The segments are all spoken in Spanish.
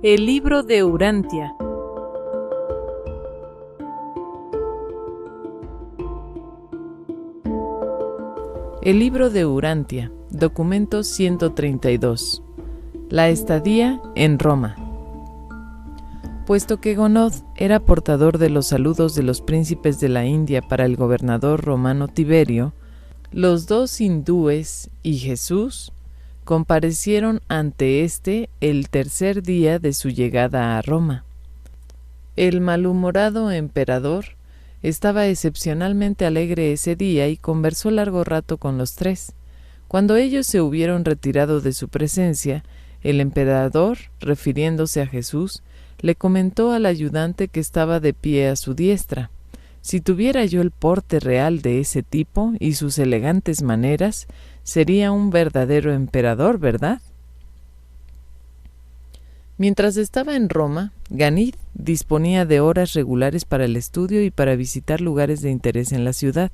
El libro de Urantia. El libro de Urantia, documento 132. La estadía en Roma. Puesto que Gonod era portador de los saludos de los príncipes de la India para el gobernador romano Tiberio, los dos hindúes y Jesús comparecieron ante éste el tercer día de su llegada a Roma. El malhumorado emperador estaba excepcionalmente alegre ese día y conversó largo rato con los tres. Cuando ellos se hubieron retirado de su presencia, el emperador, refiriéndose a Jesús, le comentó al ayudante que estaba de pie a su diestra: si tuviera yo el porte real de ese tipo y sus elegantes maneras, sería un verdadero emperador, ¿verdad? Mientras estaba en Roma, Ganid disponía de horas regulares para el estudio y para visitar lugares de interés en la ciudad.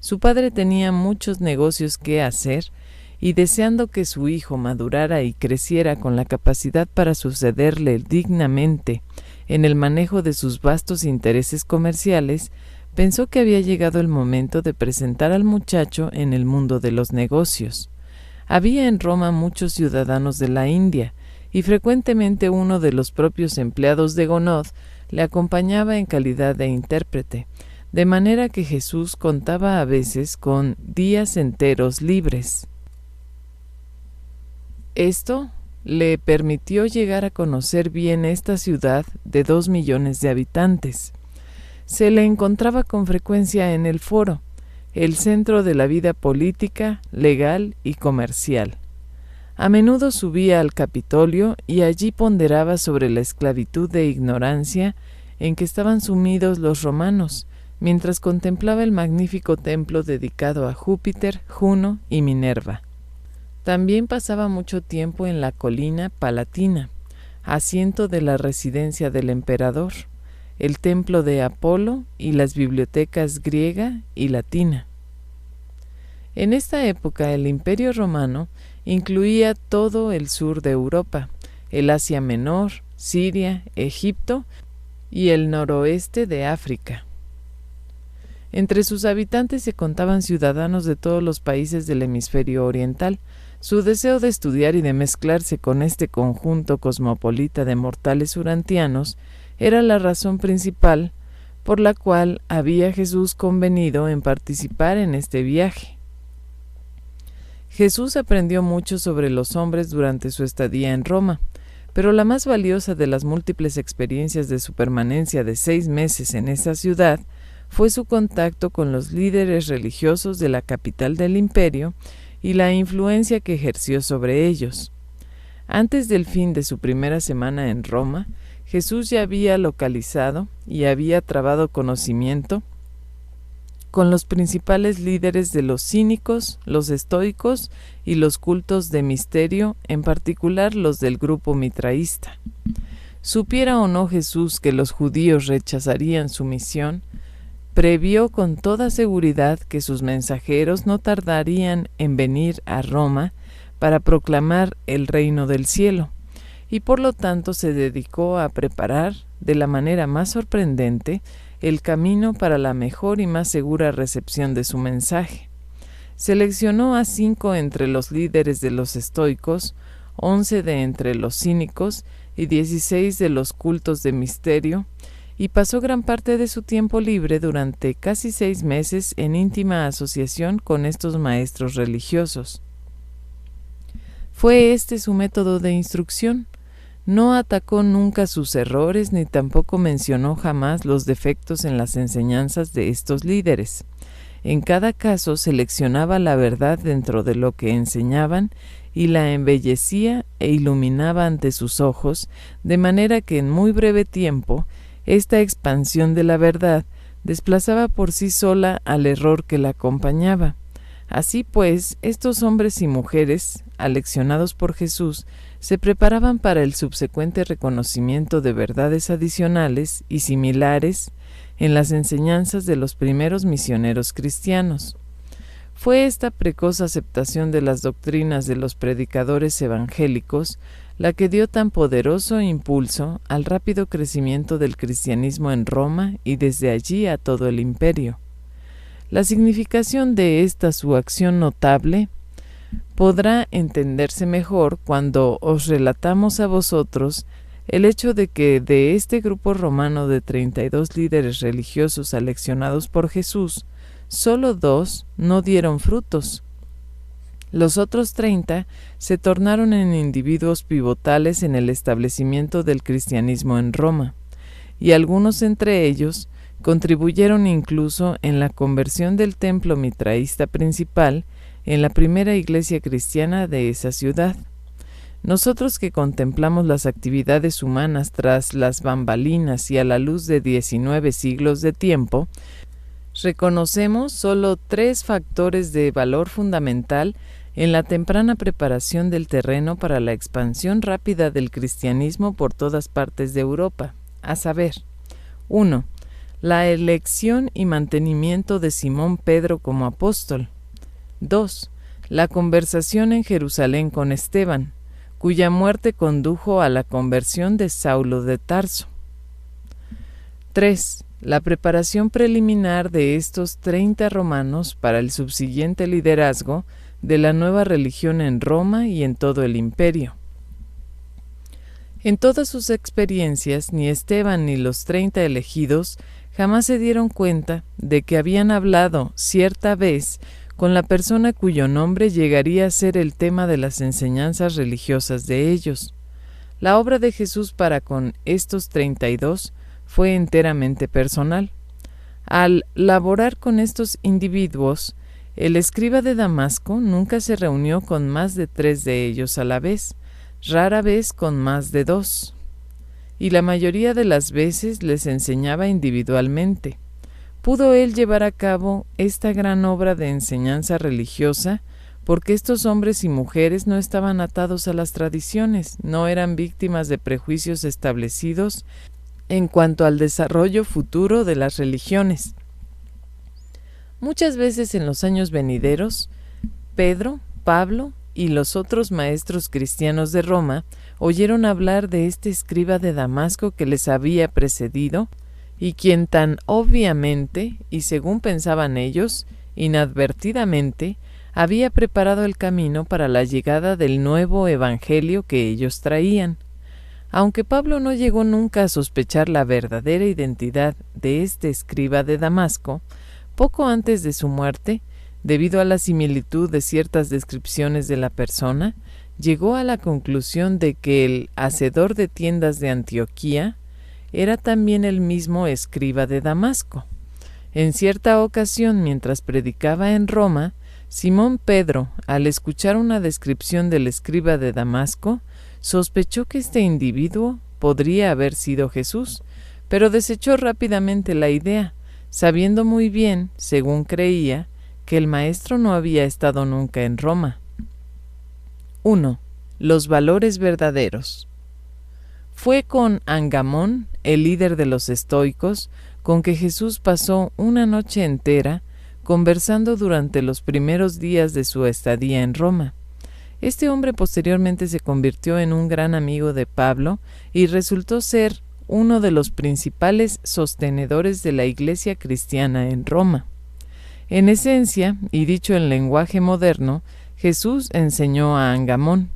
Su padre tenía muchos negocios que hacer y, deseando que su hijo madurara y creciera con la capacidad para sucederle dignamente en el manejo de sus vastos intereses comerciales, pensó que había llegado el momento de presentar al muchacho en el mundo de los negocios. Había en Roma muchos ciudadanos de la India, y frecuentemente uno de los propios empleados de Gonod le acompañaba en calidad de intérprete, de manera que Jesús contaba a veces con días enteros libres. Esto le permitió llegar a conocer bien esta ciudad de 2 millones de habitantes. Se le encontraba con frecuencia en el foro, el centro de la vida política, legal y comercial. A menudo subía al Capitolio y allí ponderaba sobre la esclavitud de ignorancia en que estaban sumidos los romanos, mientras contemplaba el magnífico templo dedicado a Júpiter, Juno y Minerva. También pasaba mucho tiempo en la colina Palatina, asiento de la residencia del emperador, el templo de Apolo y las bibliotecas griega y latina. En esta época el Imperio Romano incluía todo el sur de Europa, el Asia Menor, Siria, Egipto y el noroeste de África. Entre sus habitantes se contaban ciudadanos de todos los países del hemisferio oriental. Su deseo de estudiar y de mezclarse con este conjunto cosmopolita de mortales urantianos era la razón principal por la cual había Jesús convenido en participar en este viaje. Jesús aprendió mucho sobre los hombres durante su estadía en Roma, pero la más valiosa de las múltiples experiencias de su permanencia de 6 meses en esa ciudad fue su contacto con los líderes religiosos de la capital del imperio y la influencia que ejerció sobre ellos. Antes del fin de su primera semana en Roma, Jesús ya había localizado y había trabado conocimiento con los principales líderes de los cínicos, los estoicos y los cultos de misterio, en particular los del grupo mitraísta. Supiera o no Jesús que los judíos rechazarían su misión, previó con toda seguridad que sus mensajeros no tardarían en venir a Roma para proclamar el reino del cielo, y por lo tanto se dedicó a preparar, de la manera más sorprendente, el camino para la mejor y más segura recepción de su mensaje. Seleccionó a 5 entre los líderes de los estoicos, 11 de entre los cínicos y 16 de los cultos de misterio, y pasó gran parte de su tiempo libre durante casi 6 meses en íntima asociación con estos maestros religiosos. Fue este su método de instrucción. No atacó nunca sus errores ni tampoco mencionó jamás los defectos en las enseñanzas de estos líderes. En cada caso seleccionaba la verdad dentro de lo que enseñaban y la embellecía e iluminaba ante sus ojos, de manera que en muy breve tiempo esta expansión de la verdad desplazaba por sí sola al error que la acompañaba. Así pues, estos hombres y mujeres, aleccionados por Jesús, se preparaban para el subsecuente reconocimiento de verdades adicionales y similares en las enseñanzas de los primeros misioneros cristianos. Fue esta precoz aceptación de las doctrinas de los predicadores evangélicos la que dio tan poderoso impulso al rápido crecimiento del cristianismo en Roma y desde allí a todo el imperio. La significación de esta su acción notable podrá entenderse mejor cuando os relatamos a vosotros el hecho de que de este grupo romano de 32 líderes religiosos aleccionados por Jesús, solo 2 no dieron frutos. Los otros 30 se tornaron en individuos pivotales en el establecimiento del cristianismo en Roma, y algunos entre ellos contribuyeron incluso en la conversión del templo mitraísta principal en la primera iglesia cristiana de esa ciudad. Nosotros que contemplamos las actividades humanas tras las bambalinas y a la luz de 19 siglos de tiempo, reconocemos solo 3 factores de valor fundamental en la temprana preparación del terreno para la expansión rápida del cristianismo por todas partes de Europa, a saber: 1. La elección y mantenimiento de Simón Pedro como apóstol. 2. La conversación en Jerusalén con Esteban, cuya muerte condujo a la conversión de Saulo de Tarso. 3. La preparación preliminar de estos 30 romanos para el subsiguiente liderazgo de la nueva religión en Roma y en todo el imperio. En todas sus experiencias, ni Esteban ni los 30 elegidos jamás se dieron cuenta de que habían hablado cierta vez con la persona cuyo nombre llegaría a ser el tema de las enseñanzas religiosas de ellos. La obra de Jesús para con estos 32 fue enteramente personal. Al laborar con estos individuos, el escriba de Damasco nunca se reunió con más de 3 de ellos a la vez, rara vez con más de 2, y la mayoría de las veces les enseñaba individualmente. Pudo él llevar a cabo esta gran obra de enseñanza religiosa porque estos hombres y mujeres no estaban atados a las tradiciones, no eran víctimas de prejuicios establecidos en cuanto al desarrollo futuro de las religiones. Muchas veces en los años venideros, Pedro, Pablo y los otros maestros cristianos de Roma oyeron hablar de este escriba de Damasco que les había precedido y quien tan obviamente, y según pensaban ellos, inadvertidamente, había preparado el camino para la llegada del nuevo evangelio que ellos traían. Aunque Pablo no llegó nunca a sospechar la verdadera identidad de este escriba de Damasco, poco antes de su muerte, debido a la similitud de ciertas descripciones de la persona, llegó a la conclusión de que el hacedor de tiendas de Antioquía era también el mismo escriba de Damasco. En cierta ocasión, mientras predicaba en Roma, Simón Pedro, al escuchar una descripción del escriba de Damasco, sospechó que este individuo podría haber sido Jesús, pero desechó rápidamente la idea, sabiendo muy bien, según creía, que el maestro no había estado nunca en Roma. 1. Los valores verdaderos. Fue con Angamón, el líder de los estoicos, con que Jesús pasó una noche entera conversando durante los primeros días de su estadía en Roma. Este hombre posteriormente se convirtió en un gran amigo de Pablo y resultó ser uno de los principales sostenedores de la iglesia cristiana en Roma. En esencia, y dicho en lenguaje moderno, Jesús enseñó a Angamón: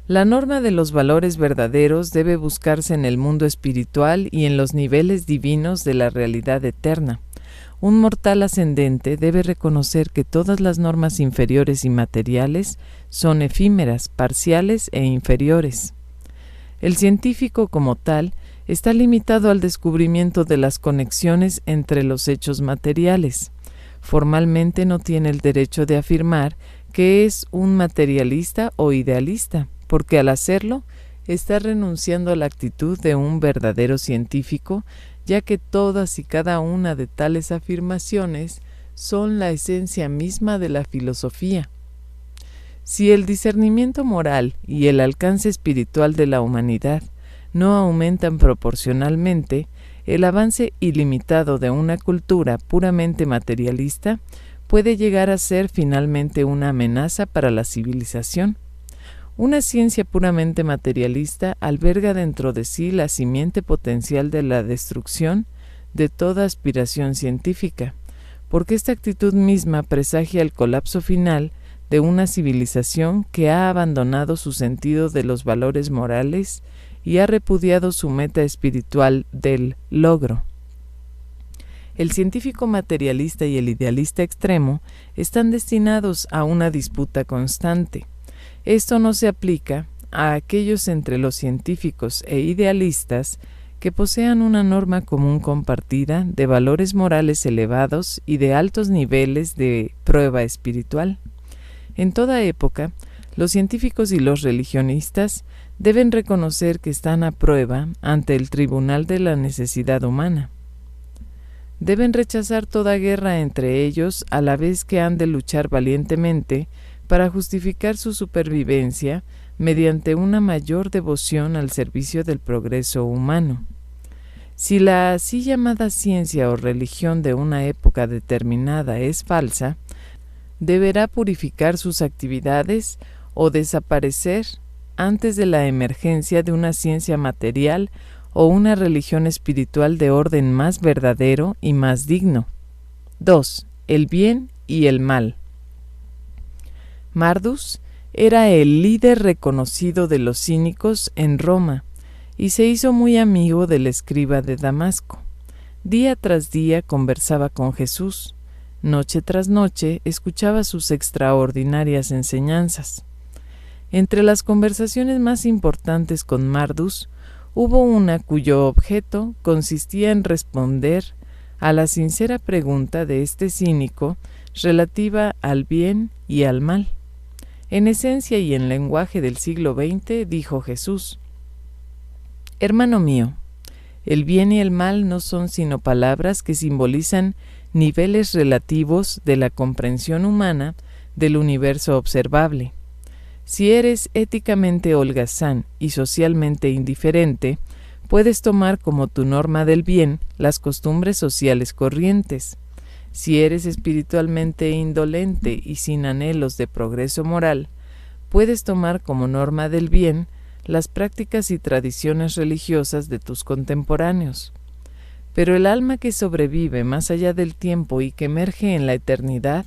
la norma de los valores verdaderos debe buscarse en el mundo espiritual y en los niveles divinos de la realidad eterna. Un mortal ascendente debe reconocer que todas las normas inferiores y materiales son efímeras, parciales e inferiores. El científico como tal está limitado al descubrimiento de las conexiones entre los hechos materiales. Formalmente no tiene el derecho de afirmar que es un materialista o idealista, porque al hacerlo está renunciando a la actitud de un verdadero científico, ya que todas y cada una de tales afirmaciones son la esencia misma de la filosofía. Si el discernimiento moral y el alcance espiritual de la humanidad no aumentan proporcionalmente, el avance ilimitado de una cultura puramente materialista puede llegar a ser finalmente una amenaza para la civilización. Una ciencia puramente materialista alberga dentro de sí la simiente potencial de la destrucción de toda aspiración científica, porque esta actitud misma presagia el colapso final de una civilización que ha abandonado su sentido de los valores morales y ha repudiado su meta espiritual del logro. El científico materialista y el idealista extremo están destinados a una disputa constante. Esto no se aplica a aquellos entre los científicos e idealistas que posean una norma común compartida de valores morales elevados y de altos niveles de prueba espiritual. En toda época, los científicos y los religionistas deben reconocer que están a prueba ante el tribunal de la necesidad humana. Deben rechazar toda guerra entre ellos a la vez que han de luchar valientemente para justificar su supervivencia mediante una mayor devoción al servicio del progreso humano. Si la así llamada ciencia o religión de una época determinada es falsa, deberá purificar sus actividades o desaparecer antes de la emergencia de una ciencia material o una religión espiritual de orden más verdadero y más digno. 2. El bien y el mal. Mardus era el líder reconocido de los cínicos en Roma y se hizo muy amigo del escriba de Damasco. Día tras día conversaba con Jesús, noche tras noche escuchaba sus extraordinarias enseñanzas. Entre las conversaciones más importantes con Mardus, hubo una cuyo objeto consistía en responder a la sincera pregunta de este cínico relativa al bien y al mal. En esencia y en lenguaje del siglo XX, dijo Jesús: Hermano mío, el bien y el mal no son sino palabras que simbolizan niveles relativos de la comprensión humana del universo observable. Si eres éticamente holgazán y socialmente indiferente, puedes tomar como tu norma del bien las costumbres sociales corrientes. Si eres espiritualmente indolente y sin anhelos de progreso moral, puedes tomar como norma del bien las prácticas y tradiciones religiosas de tus contemporáneos. Pero el alma que sobrevive más allá del tiempo y que emerge en la eternidad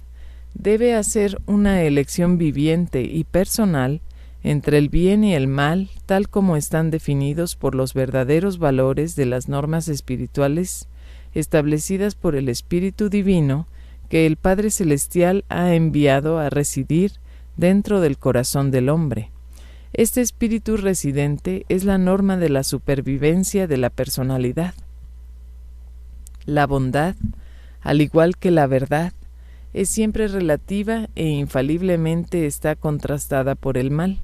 debe hacer una elección viviente y personal entre el bien y el mal, tal como están definidos por los verdaderos valores de las normas espirituales establecidas por el Espíritu Divino que el Padre Celestial ha enviado a residir dentro del corazón del hombre. Este espíritu residente es la norma de la supervivencia de la personalidad. La bondad, al igual que la verdad, es siempre relativa e infaliblemente está contrastada por el mal.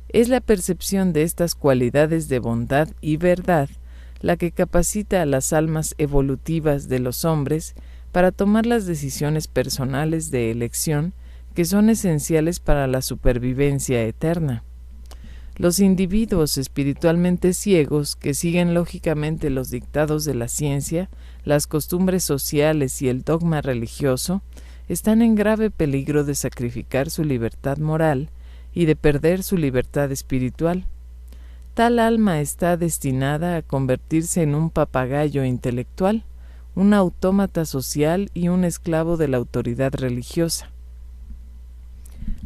Es la percepción de estas cualidades de bondad y verdad la que capacita a las almas evolutivas de los hombres para tomar las decisiones personales de elección que son esenciales para la supervivencia eterna. Los individuos espiritualmente ciegos que siguen lógicamente los dictados de la ciencia, las costumbres sociales y el dogma religioso, están en grave peligro de sacrificar su libertad moral y de perder su libertad espiritual. Tal alma está destinada a convertirse en un papagayo intelectual, un autómata social y un esclavo de la autoridad religiosa.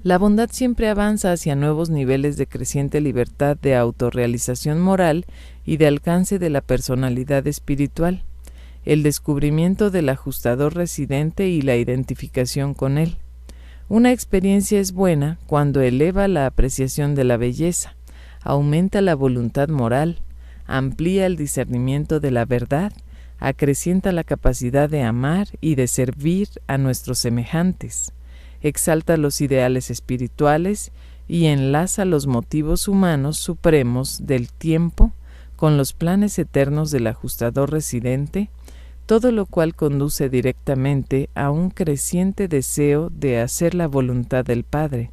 La bondad siempre avanza hacia nuevos niveles de creciente libertad de autorrealización moral y de alcance de la personalidad espiritual, el descubrimiento del ajustador residente y la identificación con él. Una experiencia es buena cuando eleva la apreciación de la belleza, aumenta la voluntad moral, amplía el discernimiento de la verdad, acrecienta la capacidad de amar y de servir a nuestros semejantes, exalta los ideales espirituales y enlaza los motivos humanos supremos del tiempo con los planes eternos del ajustador residente, todo lo cual conduce directamente a un creciente deseo de hacer la voluntad del Padre,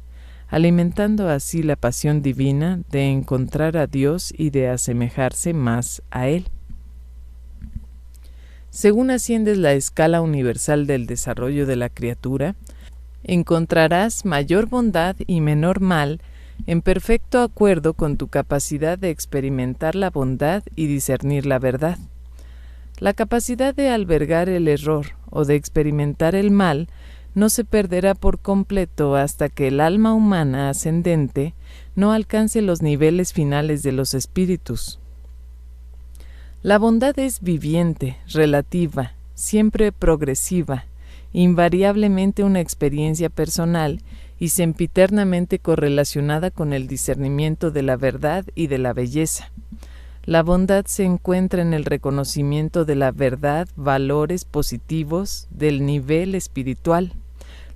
alimentando así la pasión divina de encontrar a Dios y de asemejarse más a Él. Según asciendes la escala universal del desarrollo de la criatura, encontrarás mayor bondad y menor mal en perfecto acuerdo con tu capacidad de experimentar la bondad y discernir la verdad. La capacidad de albergar el error o de experimentar el mal no se perderá por completo hasta que el alma humana ascendente no alcance los niveles finales de los espíritus. La bondad es viviente, relativa, siempre progresiva, invariablemente una experiencia personal y sempiternamente correlacionada con el discernimiento de la verdad y de la belleza. La bondad se encuentra en el reconocimiento de la verdad, valores positivos del nivel espiritual,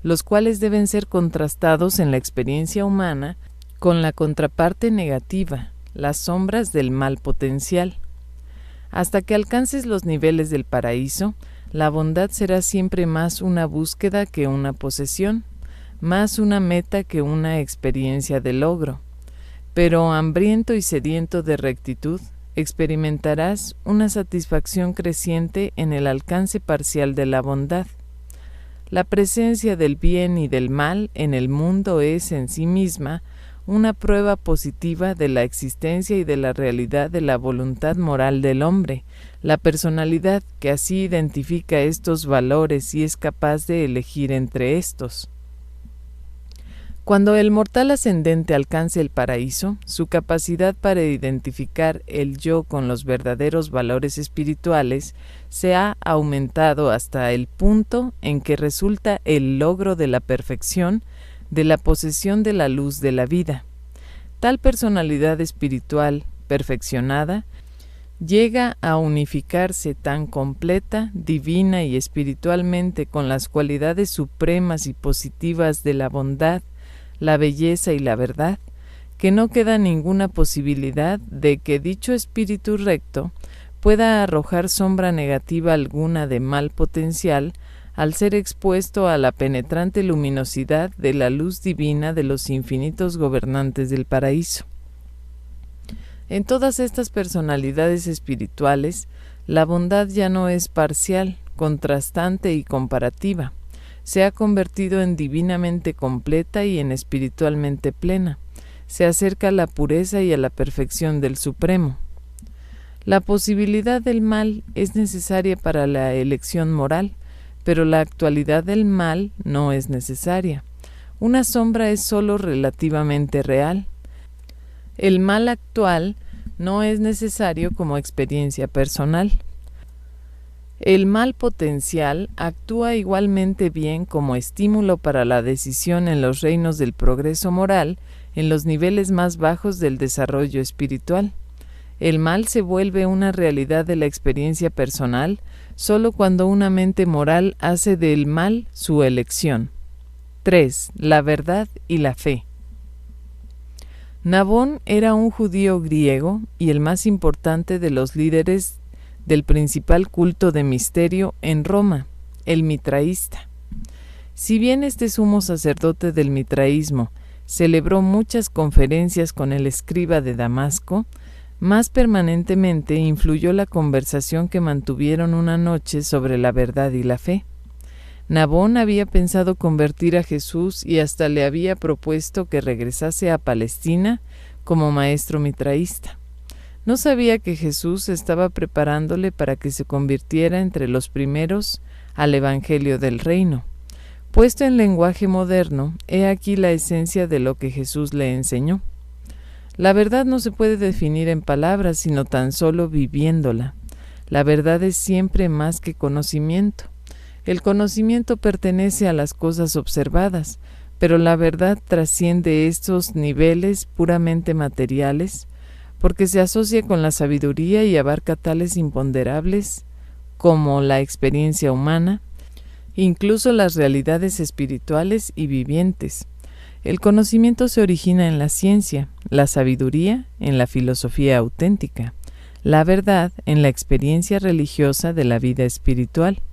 los cuales deben ser contrastados en la experiencia humana con la contraparte negativa, las sombras del mal potencial. Hasta que alcances los niveles del paraíso, la bondad será siempre más una búsqueda que una posesión, más una meta que una experiencia de logro. Pero hambriento y sediento de rectitud, experimentarás una satisfacción creciente en el alcance parcial de la bondad. La presencia del bien y del mal en el mundo es en sí misma una prueba positiva de la existencia y de la realidad de la voluntad moral del hombre, la personalidad que así identifica estos valores y es capaz de elegir entre estos. Cuando el mortal ascendente alcance el paraíso, su capacidad para identificar el yo con los verdaderos valores espirituales se ha aumentado hasta el punto en que resulta el logro de la perfección, de la posesión de la luz de la vida. Tal personalidad espiritual perfeccionada llega a unificarse tan completa, divina y espiritualmente con las cualidades supremas y positivas de la bondad, la belleza y la verdad, que no queda ninguna posibilidad de que dicho espíritu recto pueda arrojar sombra negativa alguna de mal potencial al ser expuesto a la penetrante luminosidad de la luz divina de los infinitos gobernantes del paraíso. En todas estas personalidades espirituales, la bondad ya no es parcial, contrastante y comparativa. Se ha convertido en divinamente completa y en espiritualmente plena. Se acerca a la pureza y a la perfección del Supremo. La posibilidad del mal es necesaria para la elección moral, pero la actualidad del mal no es necesaria. Una sombra es sólo relativamente real. El mal actual no es necesario como experiencia personal. El mal potencial actúa igualmente bien como estímulo para la decisión en los reinos del progreso moral, en los niveles más bajos del desarrollo espiritual. El mal se vuelve una realidad de la experiencia personal solo cuando una mente moral hace del mal su elección. 3. La verdad y la fe. Nabón era un judío griego y el más importante de los líderes del principal culto de misterio en Roma, el mitraísta. Si bien este sumo sacerdote del mitraísmo celebró muchas conferencias con el escriba de Damasco, más permanentemente influyó la conversación que mantuvieron una noche sobre la verdad y la fe. Nabón había pensado convertir a Jesús y hasta le había propuesto que regresase a Palestina como maestro mitraísta. No sabía que Jesús estaba preparándole para que se convirtiera entre los primeros al Evangelio del Reino. Puesto en lenguaje moderno, he aquí la esencia de lo que Jesús le enseñó. La verdad no se puede definir en palabras, sino tan solo viviéndola. La verdad es siempre más que conocimiento. El conocimiento pertenece a las cosas observadas, pero la verdad trasciende estos niveles puramente materiales, porque se asocia con la sabiduría y abarca tales imponderables como la experiencia humana, incluso las realidades espirituales y vivientes. El conocimiento se origina en la ciencia, la sabiduría en la filosofía auténtica, la verdad en la experiencia religiosa de la vida espiritual.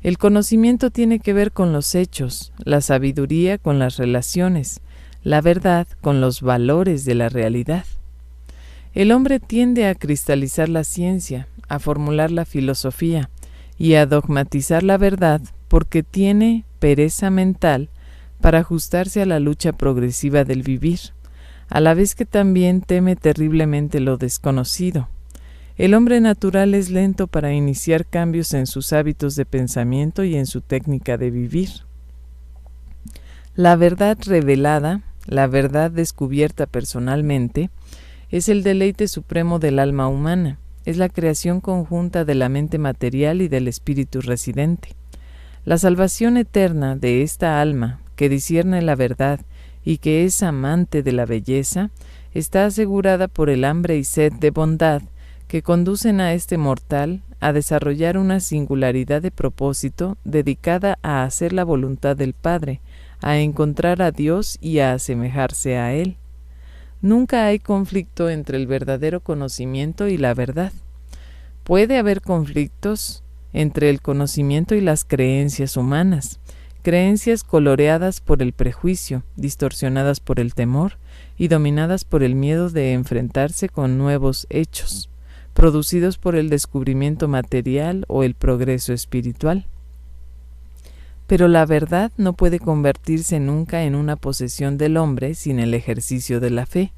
El conocimiento tiene que ver con los hechos, la sabiduría con las relaciones, la verdad con los valores de la realidad. El hombre tiende a cristalizar la ciencia, a formular la filosofía y a dogmatizar la verdad porque tiene pereza mental para ajustarse a la lucha progresiva del vivir, a la vez que también teme terriblemente lo desconocido. El hombre natural es lento para iniciar cambios en sus hábitos de pensamiento y en su técnica de vivir. La verdad revelada, la verdad descubierta personalmente, es el deleite supremo del alma humana, es la creación conjunta de la mente material y del espíritu residente. La salvación eterna de esta alma, que discierne la verdad y que es amante de la belleza, está asegurada por el hambre y sed de bondad que conducen a este mortal a desarrollar una singularidad de propósito dedicada a hacer la voluntad del Padre, a encontrar a Dios y a asemejarse a Él. Nunca hay conflicto entre el verdadero conocimiento y la verdad. Puede haber conflictos entre el conocimiento y las creencias humanas, creencias coloreadas por el prejuicio, distorsionadas por el temor y dominadas por el miedo de enfrentarse con nuevos hechos, producidos por el descubrimiento material o el progreso espiritual. Pero la verdad no puede convertirse nunca en una posesión del hombre sin el ejercicio de la fe.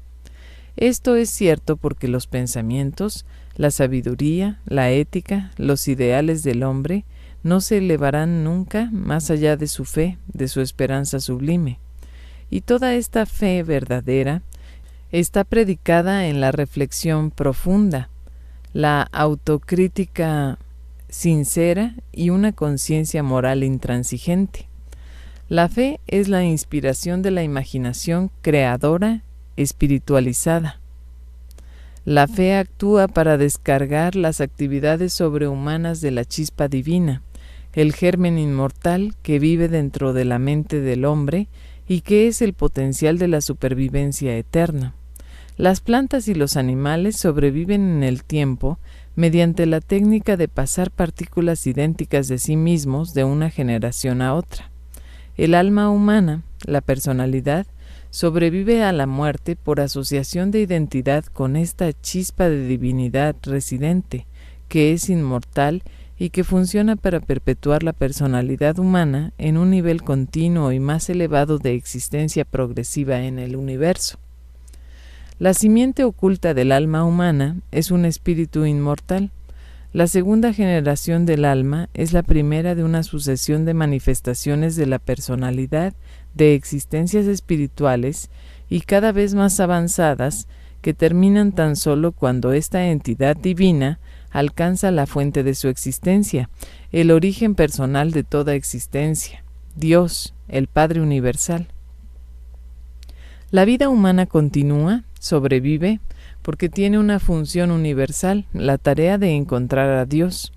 Esto es cierto porque los pensamientos, la sabiduría, la ética, los ideales del hombre no se elevarán nunca más allá de su fe, de su esperanza sublime. Y toda esta fe verdadera está predicada en la reflexión profunda, la autocrítica sincera y una conciencia moral intransigente. La fe es la inspiración de la imaginación creadora espiritualizada. La fe actúa para descargar las actividades sobrehumanas de la chispa divina, el germen inmortal que vive dentro de la mente del hombre y que es el potencial de la supervivencia eterna. Las plantas y los animales sobreviven en el tiempo mediante la técnica de pasar partículas idénticas de sí mismos de una generación a otra. El alma humana, la personalidad, sobrevive a la muerte por asociación de identidad con esta chispa de divinidad residente, que es inmortal y que funciona para perpetuar la personalidad humana en un nivel continuo y más elevado de existencia progresiva en el universo. La simiente oculta del alma humana es un espíritu inmortal. La segunda generación del alma es la primera de una sucesión de manifestaciones de la personalidad de existencias espirituales y cada vez más avanzadas que terminan tan solo cuando esta entidad divina alcanza la fuente de su existencia, el origen personal de toda existencia, Dios, el Padre Universal. La vida humana continúa, sobrevive, porque tiene una función universal, la tarea de encontrar a Dios.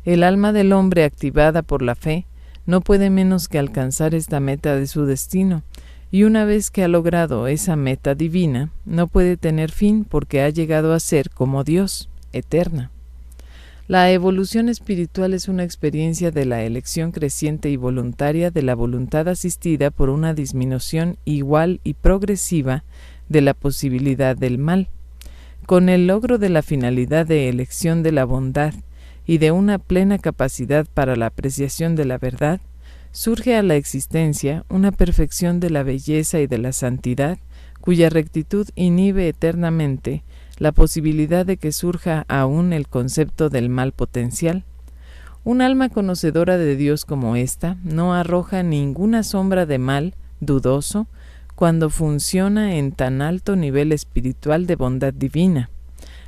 El alma del hombre activada por la fe no puede menos que alcanzar esta meta de su destino, y una vez que ha logrado esa meta divina, no puede tener fin porque ha llegado a ser como Dios, eterna. La evolución espiritual es una experiencia de la elección creciente y voluntaria de la voluntad asistida por una disminución igual y progresiva de la posibilidad del mal. Con el logro de la finalidad de elección de la bondad y de una plena capacidad para la apreciación de la verdad, surge a la existencia una perfección de la belleza y de la santidad, cuya rectitud inhibe eternamente la posibilidad de que surja aún el concepto del mal potencial. Un alma conocedora de Dios como ésta no arroja ninguna sombra de mal dudoso cuando funciona en tan alto nivel espiritual de bondad divina.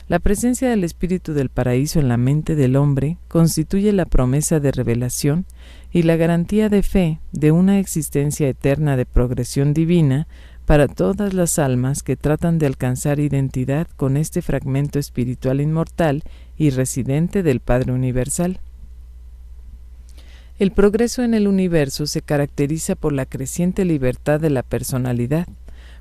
La presencia del espíritu del paraíso en la mente del hombre constituye la promesa de revelación y la garantía de fe de una existencia eterna de progresión divina para todas las almas que tratan de alcanzar identidad con este fragmento espiritual inmortal y residente del Padre Universal. El progreso en el universo se caracteriza por la creciente libertad de la personalidad,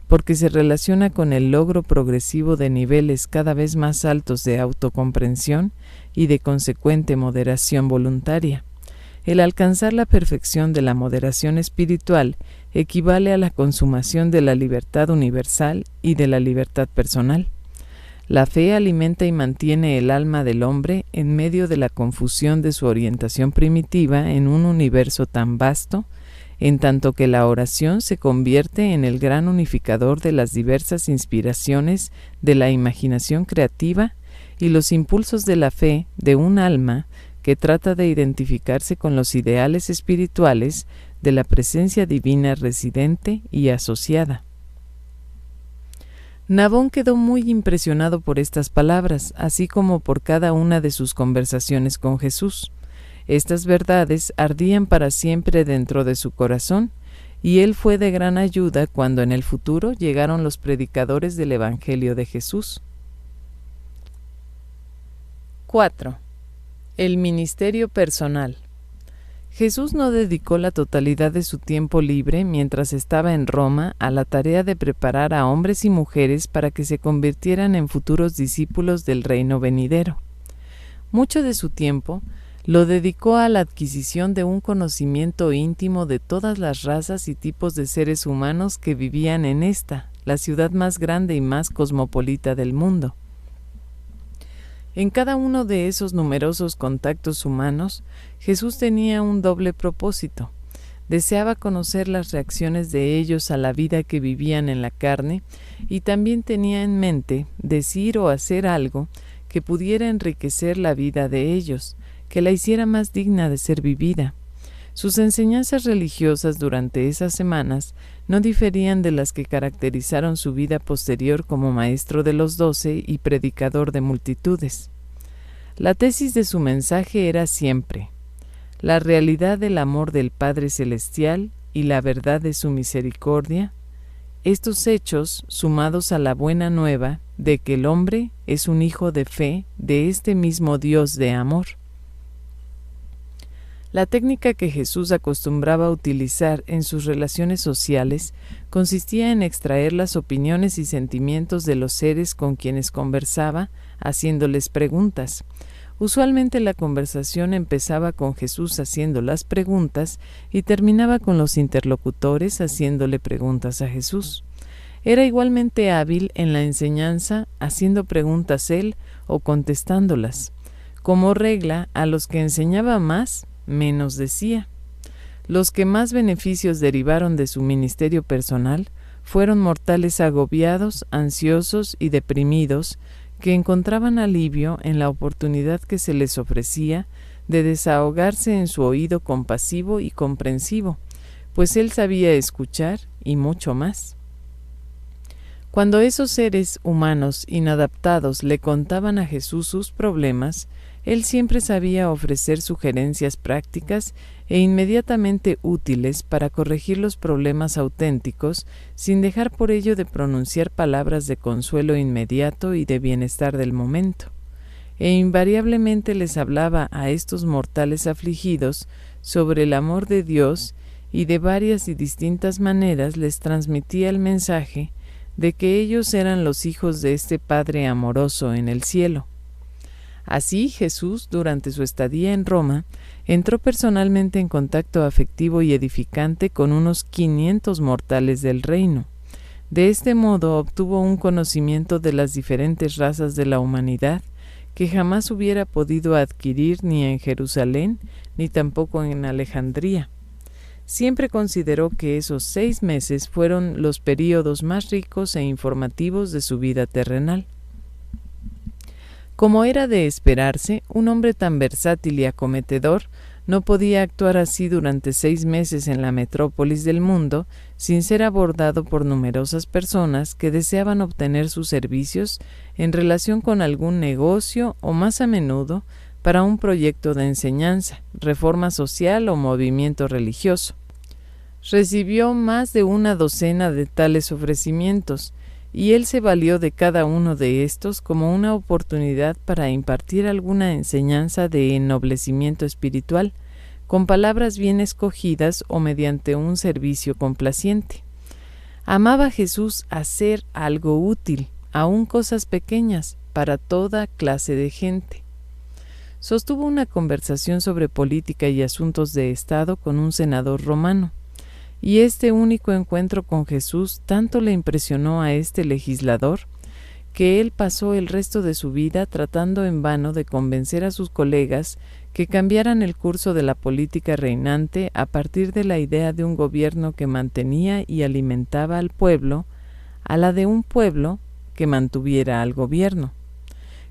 porque se relaciona con el logro progresivo de niveles cada vez más altos de autocomprensión y de consecuente moderación voluntaria. El alcanzar la perfección de la moderación espiritual equivale a la consumación de la libertad universal y de la libertad personal. La fe alimenta y mantiene el alma del hombre en medio de la confusión de su orientación primitiva en un universo tan vasto, en tanto que la oración se convierte en el gran unificador de las diversas inspiraciones de la imaginación creativa y los impulsos de la fe de un alma que trata de identificarse con los ideales espirituales de la presencia divina residente y asociada. Nabón quedó muy impresionado por estas palabras, así como por cada una de sus conversaciones con Jesús. Estas verdades ardían para siempre dentro de su corazón, y él fue de gran ayuda cuando en el futuro llegaron los predicadores del Evangelio de Jesús. 4. El ministerio personal. Jesús no dedicó la totalidad de su tiempo libre mientras estaba en Roma a la tarea de preparar a hombres y mujeres para que se convirtieran en futuros discípulos del reino venidero. Mucho de su tiempo lo dedicó a la adquisición de un conocimiento íntimo de todas las razas y tipos de seres humanos que vivían en esta, la ciudad más grande y más cosmopolita del mundo. En cada uno de esos numerosos contactos humanos, Jesús tenía un doble propósito. Deseaba conocer las reacciones de ellos a la vida que vivían en la carne y también tenía en mente decir o hacer algo que pudiera enriquecer la vida de ellos, que la hiciera más digna de ser vivida. Sus enseñanzas religiosas durante esas semanas no diferían de las que caracterizaron su vida posterior como maestro de los 12 y predicador de multitudes. La tesis de su mensaje era siempre la realidad del amor del Padre Celestial y la verdad de su misericordia. Estos hechos, sumados a la buena nueva de que el hombre es un hijo de fe de este mismo Dios de amor. La técnica que Jesús acostumbraba a utilizar en sus relaciones sociales consistía en extraer las opiniones y sentimientos de los seres con quienes conversaba, haciéndoles preguntas. Usualmente la conversación empezaba con Jesús haciendo las preguntas y terminaba con los interlocutores haciéndole preguntas a Jesús. Era igualmente hábil en la enseñanza, haciendo preguntas él o contestándolas. Como regla, a los que enseñaba más, menos decía. Los que más beneficios derivaron de su ministerio personal fueron mortales agobiados, ansiosos y deprimidos que encontraban alivio en la oportunidad que se les ofrecía de desahogarse en su oído compasivo y comprensivo, pues él sabía escuchar y mucho más. Cuando esos seres humanos inadaptados le contaban a Jesús sus problemas, él siempre sabía ofrecer sugerencias prácticas e inmediatamente útiles para corregir los problemas auténticos, sin dejar por ello de pronunciar palabras de consuelo inmediato y de bienestar del momento. E invariablemente les hablaba a estos mortales afligidos sobre el amor de Dios y de varias y distintas maneras les transmitía el mensaje de que ellos eran los hijos de este Padre amoroso en el cielo. Así, Jesús, durante su estadía en Roma, entró personalmente en contacto afectivo y edificante con unos 500 mortales del reino. De este modo obtuvo un conocimiento de las diferentes razas de la humanidad que jamás hubiera podido adquirir ni en Jerusalén ni tampoco en Alejandría. Siempre consideró que esos 6 meses fueron los períodos más ricos e informativos de su vida terrenal. Como era de esperarse, un hombre tan versátil y acometedor no podía actuar así durante 6 meses en la metrópolis del mundo sin ser abordado por numerosas personas que deseaban obtener sus servicios en relación con algún negocio o, más a menudo, para un proyecto de enseñanza, reforma social o movimiento religioso. Recibió más de una docena de tales ofrecimientos, y él se valió de cada uno de estos como una oportunidad para impartir alguna enseñanza de ennoblecimiento espiritual, con palabras bien escogidas o mediante un servicio complaciente. Amaba Jesús hacer algo útil, aun cosas pequeñas, para toda clase de gente. Sostuvo una conversación sobre política y asuntos de Estado con un senador romano. Y este único encuentro con Jesús tanto le impresionó a este legislador que él pasó el resto de su vida tratando en vano de convencer a sus colegas que cambiaran el curso de la política reinante a partir de la idea de un gobierno que mantenía y alimentaba al pueblo, a la de un pueblo que mantuviera al gobierno.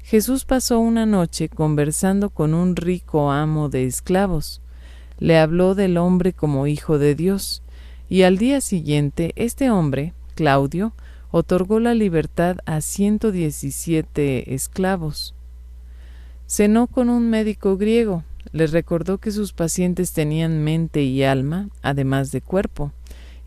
Jesús pasó una noche conversando con un rico amo de esclavos. Le habló del hombre como hijo de Dios, y al día siguiente este hombre, Claudio, otorgó la libertad a 117 esclavos. Cenó con un médico griego. Les recordó que sus pacientes tenían mente y alma, además de cuerpo,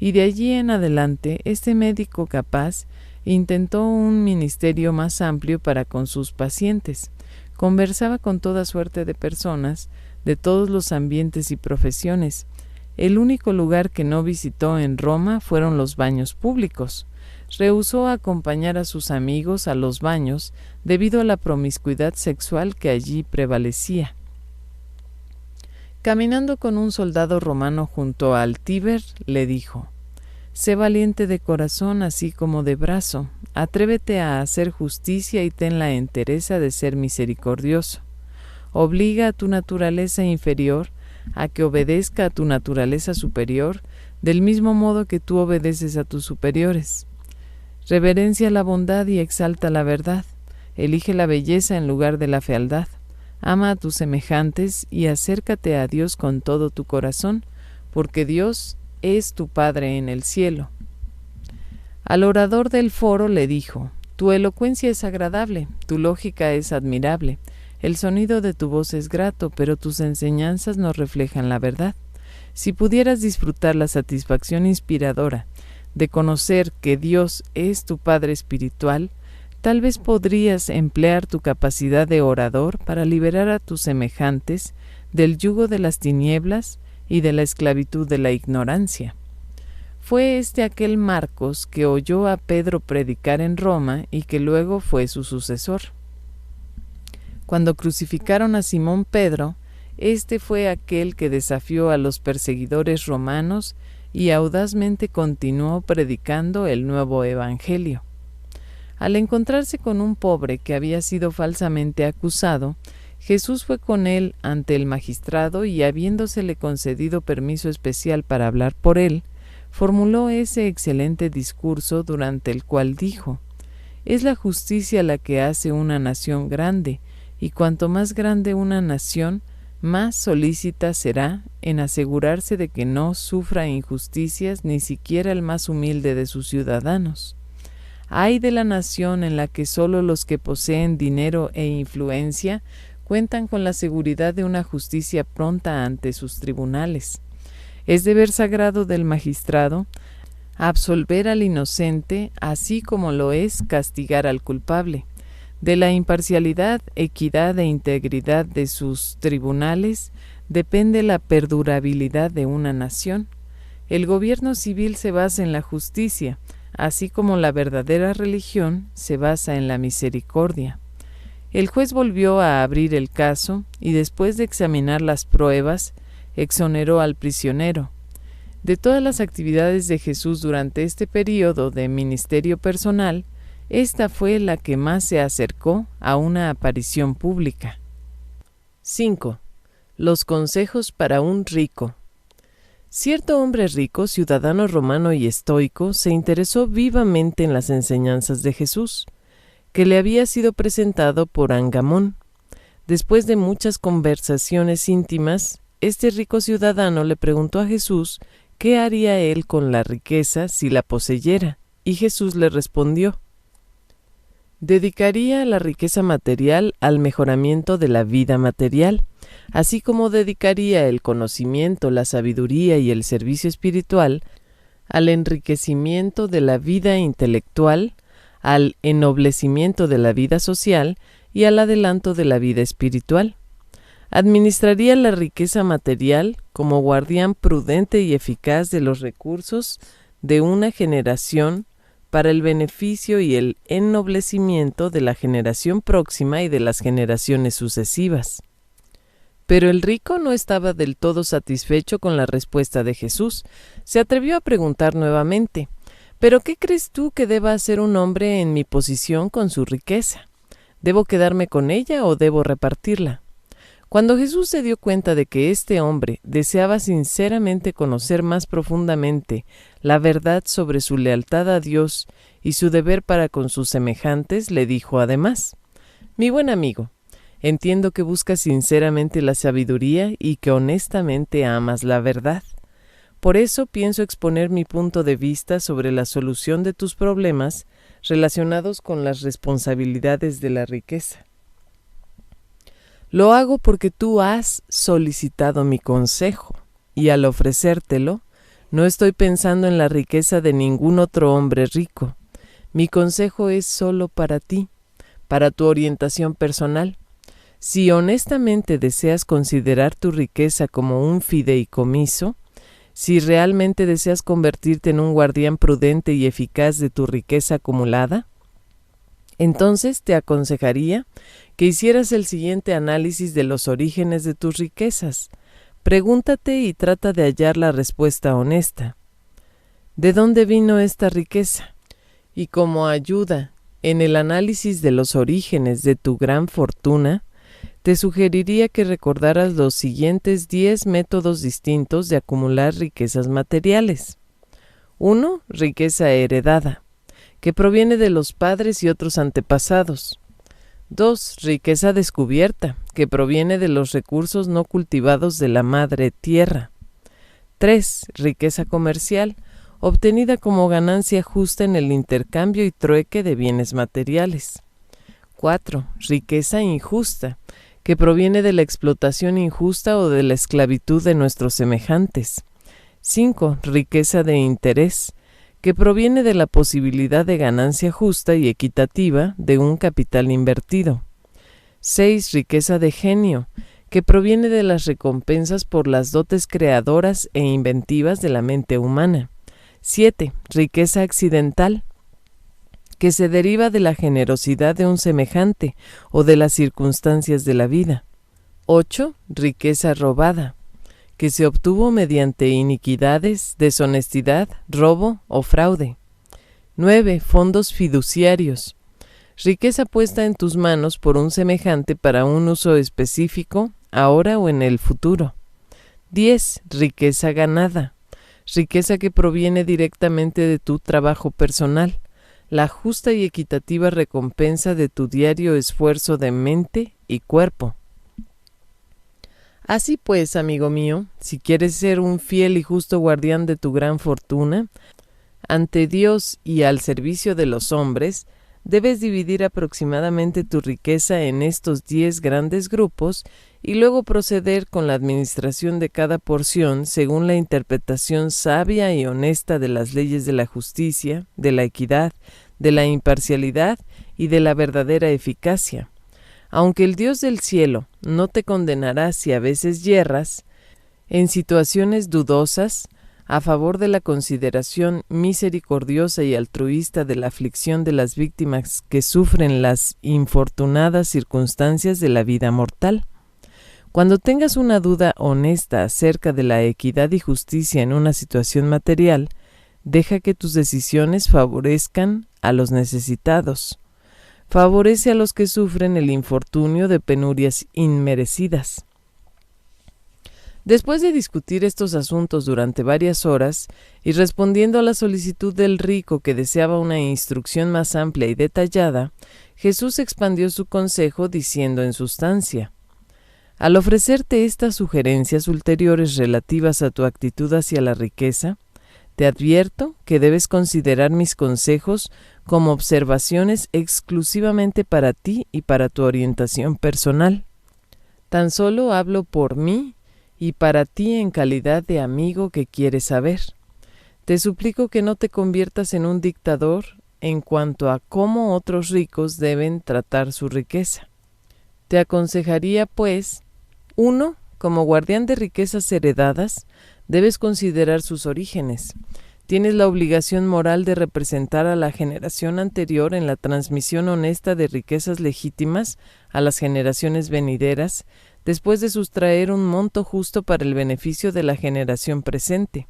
y de allí en adelante este médico capaz intentó un ministerio más amplio para con sus pacientes. Conversaba con toda suerte de personas, de todos los ambientes y profesiones. El único lugar que no visitó en Roma fueron los baños públicos. Rehusó acompañar a sus amigos a los baños debido a la promiscuidad sexual que allí prevalecía. Caminando con un soldado romano junto al Tíber, le dijo: «Sé valiente de corazón así como de brazo, atrévete a hacer justicia y ten la entereza de ser misericordioso. Obliga a tu naturaleza inferior a que obedezca a tu naturaleza superior, del mismo modo que tú obedeces a tus superiores. Reverencia la bondad y exalta la verdad. Elige la belleza en lugar de la fealdad. Ama a tus semejantes y acércate a Dios con todo tu corazón, porque Dios es tu Padre en el cielo». Al orador del foro le dijo: «Tu elocuencia es agradable, tu lógica es admirable, el sonido de tu voz es grato, pero tus enseñanzas no reflejan la verdad. Si pudieras disfrutar la satisfacción inspiradora de conocer que Dios es tu Padre espiritual, tal vez podrías emplear tu capacidad de orador para liberar a tus semejantes del yugo de las tinieblas y de la esclavitud de la ignorancia». Fue aquel Marcos que oyó a Pedro predicar en Roma y que luego fue su sucesor. Cuando crucificaron a Simón Pedro, fue aquel que desafió a los perseguidores romanos y audazmente continuó predicando el nuevo evangelio. Al encontrarse con un pobre que había sido falsamente acusado, Jesús fue con él ante el magistrado y, habiéndosele concedido permiso especial para hablar por él, formuló ese excelente discurso durante el cual dijo: «Es la justicia la que hace una nación grande, y cuanto más grande una nación, más solícita será en asegurarse de que no sufra injusticias ni siquiera el más humilde de sus ciudadanos. Ay de la nación en la que solo los que poseen dinero e influencia cuentan con la seguridad de una justicia pronta ante sus tribunales. Es deber sagrado del magistrado absolver al inocente, así como lo es castigar al culpable. De la imparcialidad, equidad e integridad de sus tribunales depende la perdurabilidad de una nación. El gobierno civil se basa en la justicia, así como la verdadera religión se basa en la misericordia». El juez volvió a abrir el caso y, después de examinar las pruebas, exoneró al prisionero. De todas las actividades de Jesús durante este período de ministerio personal, esta fue la que más se acercó a una aparición pública. 5. Los consejos para un rico. Cierto hombre rico, ciudadano romano y estoico, se interesó vivamente en las enseñanzas de Jesús, que le había sido presentado por Angamón. Después de muchas conversaciones íntimas, este rico ciudadano le preguntó a Jesús qué haría él con la riqueza si la poseyera, y Jesús le respondió: «Dedicaría la riqueza material al mejoramiento de la vida material, así como dedicaría el conocimiento, la sabiduría y el servicio espiritual al enriquecimiento de la vida intelectual, al ennoblecimiento de la vida social y al adelanto de la vida espiritual. Administraría la riqueza material como guardián prudente y eficaz de los recursos de una generación para el beneficio y el ennoblecimiento de la generación próxima y de las generaciones sucesivas». Pero el rico no estaba del todo satisfecho con la respuesta de Jesús. Se atrevió a preguntar nuevamente: «¿Pero qué crees tú que deba hacer un hombre en mi posición con su riqueza? ¿Debo quedarme con ella o debo repartirla? Cuando Jesús se dio cuenta de que este hombre deseaba sinceramente conocer más profundamente la verdad sobre su lealtad a Dios y su deber para con sus semejantes, le dijo además: «Mi buen amigo, entiendo que buscas sinceramente la sabiduría y que honestamente amas la verdad. Por eso pienso exponer mi punto de vista sobre la solución de tus problemas relacionados con las responsabilidades de la riqueza. Lo hago porque tú has solicitado mi consejo, y al ofrecértelo, no estoy pensando en la riqueza de ningún otro hombre rico. Mi consejo es solo para ti, para tu orientación personal. Si honestamente deseas considerar tu riqueza como un fideicomiso, si realmente deseas convertirte en un guardián prudente y eficaz de tu riqueza acumulada, entonces te aconsejaría que hicieras el siguiente análisis de los orígenes de tus riquezas. Pregúntate y trata de hallar la respuesta honesta. ¿De dónde vino esta riqueza? Y como ayuda en el análisis de los orígenes de tu gran fortuna, te sugeriría que recordaras los siguientes 10 métodos distintos de acumular riquezas materiales. 1. Riqueza heredada, que proviene de los padres y otros antepasados. 2. Riqueza descubierta, que proviene de los recursos no cultivados de la madre tierra. 3. Riqueza comercial, obtenida como ganancia justa en el intercambio y trueque de bienes materiales. 4. Riqueza injusta, que proviene de la explotación injusta o de la esclavitud de nuestros semejantes. 5. Riqueza de interés, que proviene de la posibilidad de ganancia justa y equitativa de un capital invertido. 6. Riqueza de genio, que proviene de las recompensas por las dotes creadoras e inventivas de la mente humana. 7. Riqueza accidental, que se deriva de la generosidad de un semejante o de las circunstancias de la vida. 8. Riqueza robada, que se obtuvo mediante iniquidades, deshonestidad, robo o fraude. 9. Fondos fiduciarios, riqueza puesta en tus manos por un semejante para un uso específico, ahora o en el futuro. 10. Riqueza ganada, riqueza que proviene directamente de tu trabajo personal, la justa y equitativa recompensa de tu diario esfuerzo de mente y cuerpo. Así pues, amigo mío, si quieres ser un fiel y justo guardián de tu gran fortuna, ante Dios y al servicio de los hombres, debes dividir aproximadamente tu riqueza en estos 10 grandes grupos y luego proceder con la administración de cada porción según la interpretación sabia y honesta de las leyes de la justicia, de la equidad, de la imparcialidad y de la verdadera eficacia. Aunque el Dios del cielo no te condenará si a veces yerras, en situaciones dudosas, a favor de la consideración misericordiosa y altruista de la aflicción de las víctimas que sufren las infortunadas circunstancias de la vida mortal. Cuando tengas una duda honesta acerca de la equidad y justicia en una situación material, deja que tus decisiones favorezcan a los necesitados. Favorece a los que sufren el infortunio de penurias inmerecidas. Después de discutir estos asuntos durante varias horas y respondiendo a la solicitud del rico que deseaba una instrucción más amplia y detallada, Jesús expandió su consejo diciendo en sustancia: al ofrecerte estas sugerencias ulteriores relativas a tu actitud hacia la riqueza, te advierto que debes considerar mis consejos como observaciones exclusivamente para ti y para tu orientación personal. Tan solo hablo por mí y para ti en calidad de amigo que quieres saber. Te suplico que no te conviertas en un dictador en cuanto a cómo otros ricos deben tratar su riqueza. Te aconsejaría, pues, 1. Como guardián de riquezas heredadas, debes considerar sus orígenes. Tienes la obligación moral de representar a la generación anterior en la transmisión honesta de riquezas legítimas a las generaciones venideras, después de sustraer un monto justo para el beneficio de la generación presente.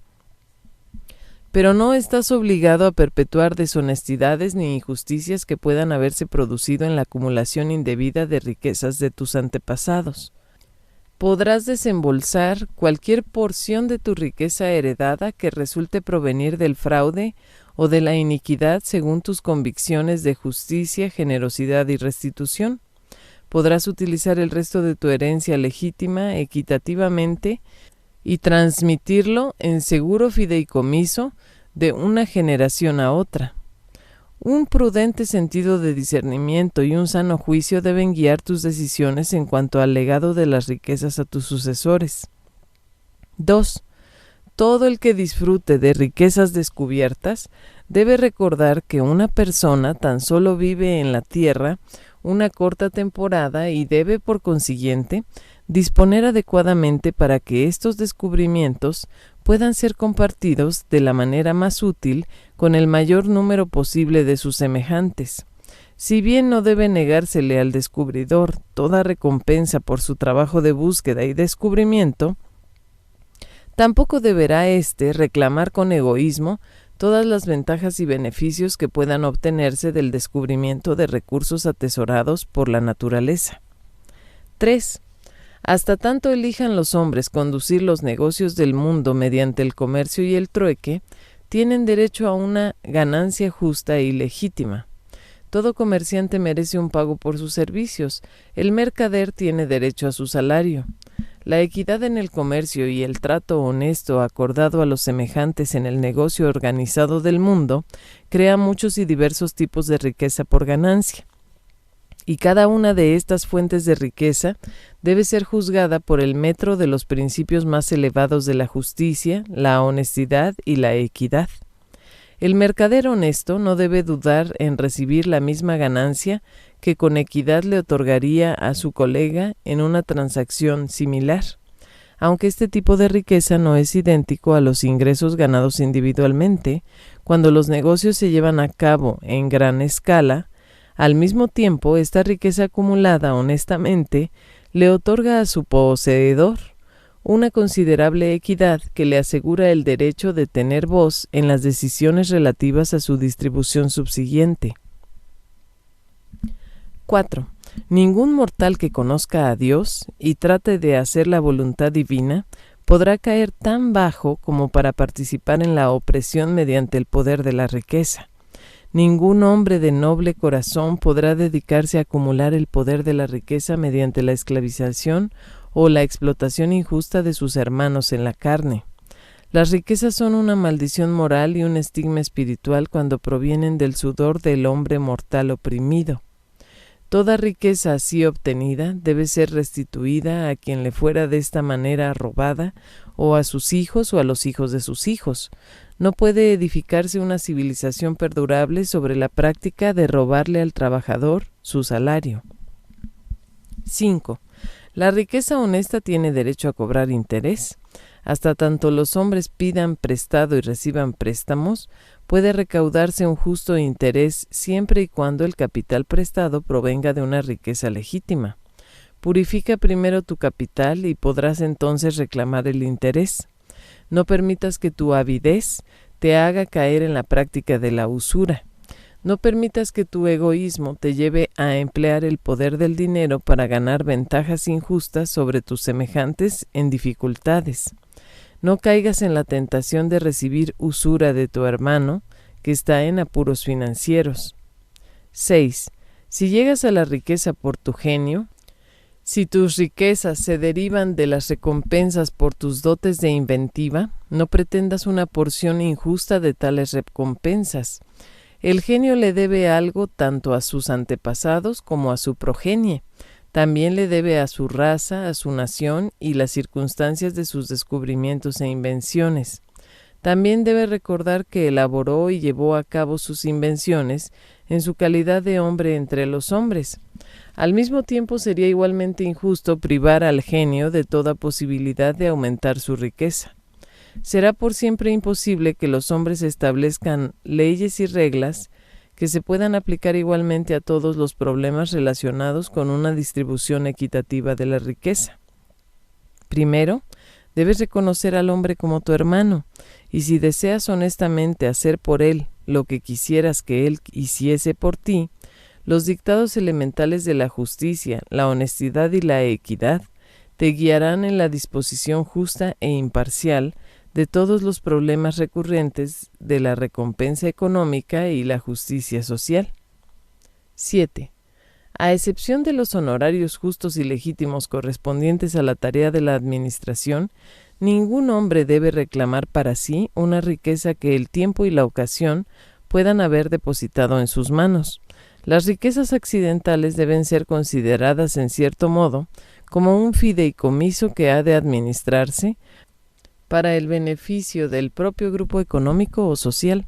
Pero no estás obligado a perpetuar deshonestidades ni injusticias que puedan haberse producido en la acumulación indebida de riquezas de tus antepasados. podrás desembolsar cualquier porción de tu riqueza heredada que resulte provenir del fraude o de la iniquidad según tus convicciones de justicia, generosidad y restitución. Podrás utilizar el resto de tu herencia legítima equitativamente y transmitirlo en seguro fideicomiso de una generación a otra. Un prudente sentido de discernimiento y un sano juicio deben guiar tus decisiones en cuanto al legado de las riquezas a tus sucesores. 2. Todo el que disfrute de riquezas descubiertas debe recordar que una persona tan solo vive en la tierra una corta temporada y debe, por consiguiente, disponer adecuadamente para que estos descubrimientos puedan ser compartidos de la manera más útil con el mayor número posible de sus semejantes. Si bien no debe negársele al descubridor toda recompensa por su trabajo de búsqueda y descubrimiento, tampoco deberá éste reclamar con egoísmo todas las ventajas y beneficios que puedan obtenerse del descubrimiento de recursos atesorados por la naturaleza. 3. Hasta tanto elijan los hombres conducir los negocios del mundo mediante el comercio y el trueque, tienen derecho a una ganancia justa y legítima. Todo comerciante merece un pago por sus servicios. El mercader tiene derecho a su salario. La equidad en el comercio y el trato honesto acordado a los semejantes en el negocio organizado del mundo crea muchos y diversos tipos de riqueza por ganancia. Y cada una de estas fuentes de riqueza debe ser juzgada por el metro de los principios más elevados de la justicia, la honestidad y la equidad. El mercader honesto no debe dudar en recibir la misma ganancia que con equidad le otorgaría a su colega en una transacción similar, aunque este tipo de riqueza no es idéntico a los ingresos ganados individualmente. Cuando los negocios se llevan a cabo en gran escala, al mismo tiempo esta riqueza acumulada honestamente le otorga a su poseedor una considerable equidad que le asegura el derecho de tener voz en las decisiones relativas a su distribución subsiguiente. 4. Ningún mortal que conozca a Dios y trate de hacer la voluntad divina podrá caer tan bajo como para participar en la opresión mediante el poder de la riqueza. Ningún hombre de noble corazón podrá dedicarse a acumular el poder de la riqueza mediante la esclavización o la explotación injusta de sus hermanos en la carne. Las riquezas son una maldición moral y un estigma espiritual cuando provienen del sudor del hombre mortal oprimido. Toda riqueza así obtenida debe ser restituida a quien le fuera de esta manera robada, o a sus hijos o a los hijos de sus hijos. No puede edificarse una civilización perdurable sobre la práctica de robarle al trabajador su salario. 5. La riqueza honesta tiene derecho a cobrar interés. Hasta tanto los hombres pidan prestado y reciban préstamos, puede recaudarse un justo interés siempre y cuando el capital prestado provenga de una riqueza legítima. Purifica primero tu capital y podrás entonces reclamar el interés. No permitas que tu avidez te haga caer en la práctica de la usura. No permitas que tu egoísmo te lleve a emplear el poder del dinero para ganar ventajas injustas sobre tus semejantes en dificultades. No caigas en la tentación de recibir usura de tu hermano que está en apuros financieros. 6. Si llegas a la riqueza por tu genio, si tus riquezas se derivan de las recompensas por tus dotes de inventiva, no pretendas una porción injusta de tales recompensas. El genio le debe algo tanto a sus antepasados como a su progenie. También le debe a su raza, a su nación y las circunstancias de sus descubrimientos e invenciones. También debe recordar que elaboró y llevó a cabo sus invenciones en su calidad de hombre entre los hombres. Al mismo tiempo sería igualmente injusto privar al genio de toda posibilidad de aumentar su riqueza. Será por siempre imposible que los hombres establezcan leyes y reglas que se puedan aplicar igualmente a todos los problemas relacionados con una distribución equitativa de la riqueza. Primero, debes reconocer al hombre como tu hermano, y si deseas honestamente hacer por él lo que quisieras que él hiciese por ti, los dictados elementales de la justicia, la honestidad y la equidad te guiarán en la disposición justa e imparcial de todos los problemas recurrentes de la recompensa económica y la justicia social. 7. A excepción de los honorarios justos y legítimos correspondientes a la tarea de la administración, ningún hombre debe reclamar para sí una riqueza que el tiempo y la ocasión puedan haber depositado en sus manos. Las riquezas accidentales deben ser consideradas en cierto modo como un fideicomiso que ha de administrarse para el beneficio del propio grupo económico o social.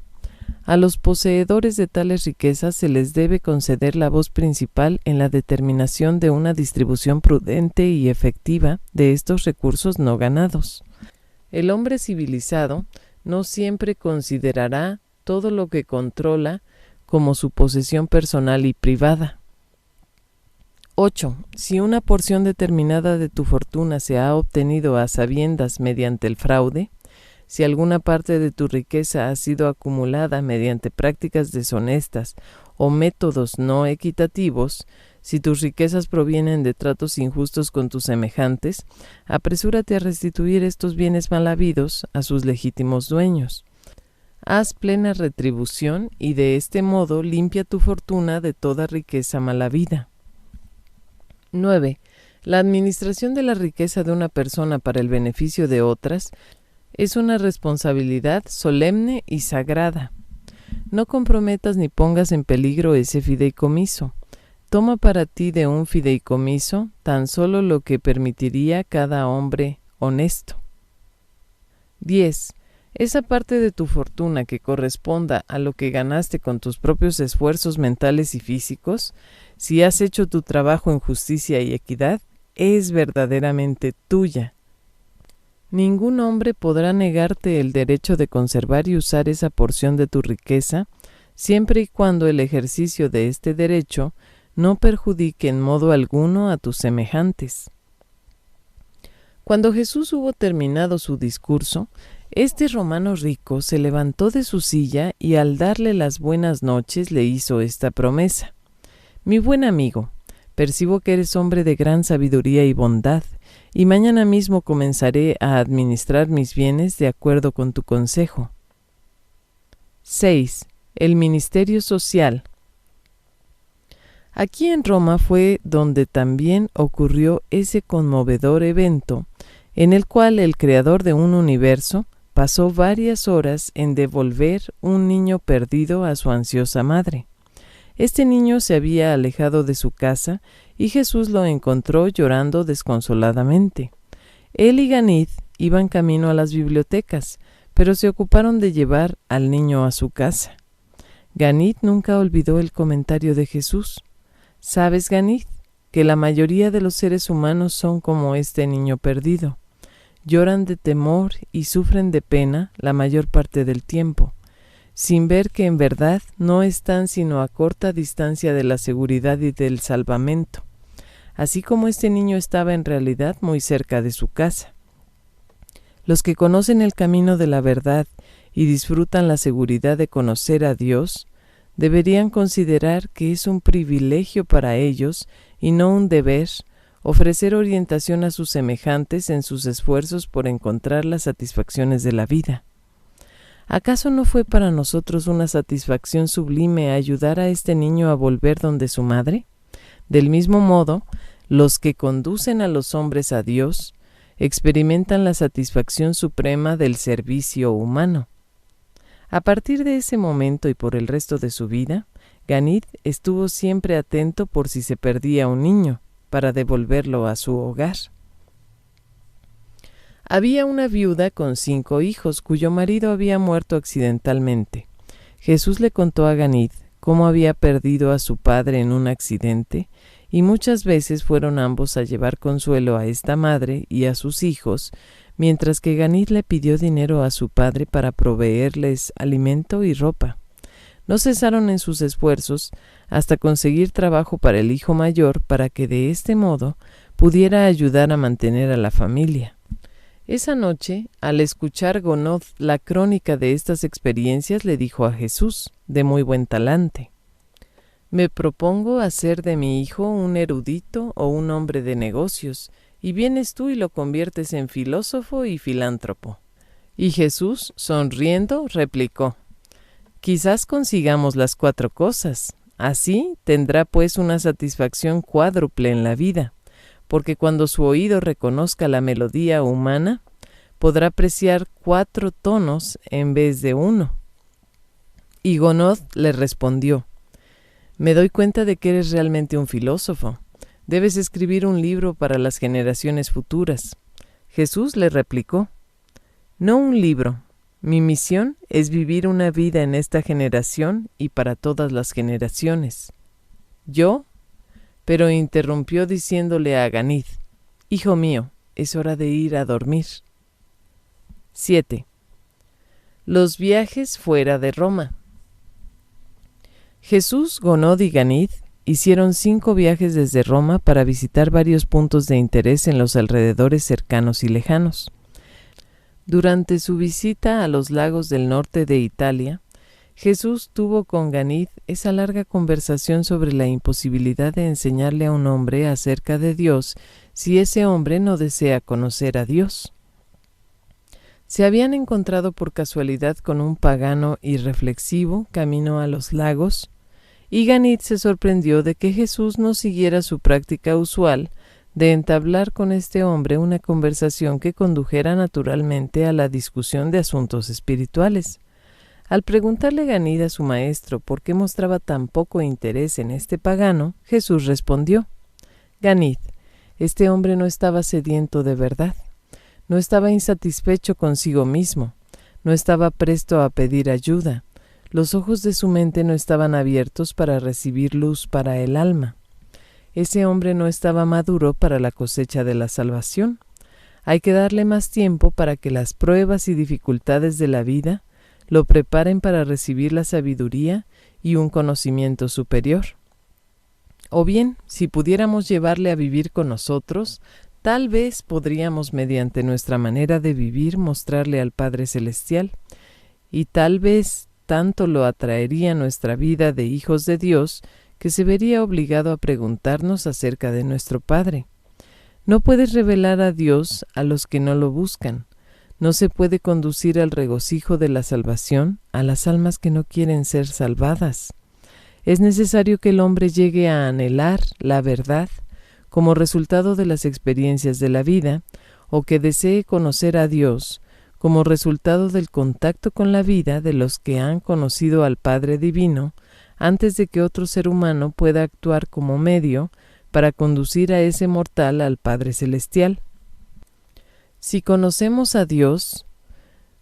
A los poseedores de tales riquezas se les debe conceder la voz principal en la determinación de una distribución prudente y efectiva de estos recursos no ganados. El hombre civilizado no siempre considerará todo lo que controla como su posesión personal y privada. 8. Si una porción determinada de tu fortuna se ha obtenido a sabiendas mediante el fraude, si alguna parte de tu riqueza ha sido acumulada mediante prácticas deshonestas o métodos no equitativos, si tus riquezas provienen de tratos injustos con tus semejantes, apresúrate a restituir estos bienes mal habidos a sus legítimos dueños. Haz plena retribución y de este modo limpia tu fortuna de toda riqueza mal habida. 9. La administración de la riqueza de una persona para el beneficio de otras es una responsabilidad solemne y sagrada. No comprometas ni pongas en peligro ese fideicomiso. Toma para ti de un fideicomiso tan solo lo que permitiría cada hombre honesto. 10. Esa parte de tu fortuna que corresponda a lo que ganaste con tus propios esfuerzos mentales y físicos, si has hecho tu trabajo en justicia y equidad, es verdaderamente tuya. Ningún hombre podrá negarte el derecho de conservar y usar esa porción de tu riqueza, siempre y cuando el ejercicio de este derecho no perjudique en modo alguno a tus semejantes. Cuando Jesús hubo terminado su discurso, este romano rico se levantó de su silla y al darle las buenas noches le hizo esta promesa: Mi buen amigo, percibo que eres hombre de gran sabiduría y bondad, y mañana mismo comenzaré a administrar mis bienes de acuerdo con tu consejo. 6. El ministerio social. Aquí en Roma fue donde también ocurrió ese conmovedor evento en el cual el creador de un universo pasó varias horas en devolver un niño perdido a su ansiosa madre. Este niño se había alejado de su casa y Jesús lo encontró llorando desconsoladamente. Él y Ganid iban camino a las bibliotecas, pero se ocuparon de llevar al niño a su casa. Ganid nunca olvidó el comentario de Jesús: ¿Sabes, Ganid, que la mayoría de los seres humanos son como este niño perdido? Lloran de temor y sufren de pena la mayor parte del tiempo, sin ver que en verdad no están sino a corta distancia de la seguridad y del salvamento, así como este niño estaba en realidad muy cerca de su casa. Los que conocen el camino de la verdad y disfrutan la seguridad de conocer a Dios, deberían considerar que es un privilegio para ellos y no un deber ofrecer orientación a sus semejantes en sus esfuerzos por encontrar las satisfacciones de la vida. ¿Acaso no fue para nosotros una satisfacción sublime ayudar a este niño a volver donde su madre? Del mismo modo, los que conducen a los hombres a Dios experimentan la satisfacción suprema del servicio humano. A partir de ese momento y por el resto de su vida, Ganid estuvo siempre atento por si se perdía un niño, para devolverlo a su hogar. Había una viuda con 5 hijos cuyo marido había muerto accidentalmente. Jesús le contó a Ganid cómo había perdido a su padre en un accidente, y muchas veces fueron ambos a llevar consuelo a esta madre y a sus hijos, mientras que Ganid le pidió dinero a su padre para proveerles alimento y ropa. No cesaron en sus esfuerzos hasta conseguir trabajo para el hijo mayor para que de este modo pudiera ayudar a mantener a la familia. Esa noche, al escuchar Gonod la crónica de estas experiencias, le dijo a Jesús, de muy buen talante: Me propongo hacer de mi hijo un erudito o un hombre de negocios, y vienes tú y lo conviertes en filósofo y filántropo. Y Jesús, sonriendo, replicó: quizás consigamos las 4 cosas. Así tendrá pues una satisfacción cuádruple en la vida, porque cuando su oído reconozca la melodía humana, podrá apreciar 4 tonos en vez de 1. Y Gounod le respondió: me doy cuenta de que eres realmente un filósofo. Debes escribir un libro para las generaciones futuras. Jesús le replicó: no un libro. Mi misión es vivir una vida en esta generación y para todas las generaciones. ¿Yo? Pero interrumpió diciéndole a Ganid: hijo mío, es hora de ir a dormir. 7. Los viajes fuera de Roma. Jesús, Gounod y Ganid hicieron 5 viajes desde Roma para visitar varios puntos de interés en los alrededores cercanos y lejanos. Durante su visita a los lagos del norte de Italia, Jesús tuvo con Ganid esa larga conversación sobre la imposibilidad de enseñarle a un hombre acerca de Dios si ese hombre no desea conocer a Dios. Se habían encontrado por casualidad con un pagano irreflexivo camino a los lagos, y Ganid se sorprendió de que Jesús no siguiera su práctica usual de entablar con este hombre una conversación que condujera naturalmente a la discusión de asuntos espirituales. Al preguntarle Ganid a su maestro por qué mostraba tan poco interés en este pagano, Jesús respondió: Ganid, este hombre no estaba sediento de verdad, no estaba insatisfecho consigo mismo, no estaba presto a pedir ayuda, los ojos de su mente no estaban abiertos para recibir luz para el alma. Ese hombre no estaba maduro para la cosecha de la salvación. Hay que darle más tiempo para que las pruebas y dificultades de la vida lo preparen para recibir la sabiduría y un conocimiento superior. O bien, si pudiéramos llevarle a vivir con nosotros, tal vez podríamos, mediante nuestra manera de vivir, mostrarle al Padre Celestial, y tal vez tanto lo atraería nuestra vida de hijos de Dios que se vería obligado a preguntarnos acerca de nuestro Padre. No puedes revelar a Dios a los que no lo buscan. No se puede conducir al regocijo de la salvación a las almas que no quieren ser salvadas. Es necesario que el hombre llegue a anhelar la verdad como resultado de las experiencias de la vida, o que desee conocer a Dios como resultado del contacto con la vida de los que han conocido al Padre Divino, antes de que otro ser humano pueda actuar como medio para conducir a ese mortal al Padre Celestial. Si conocemos a Dios,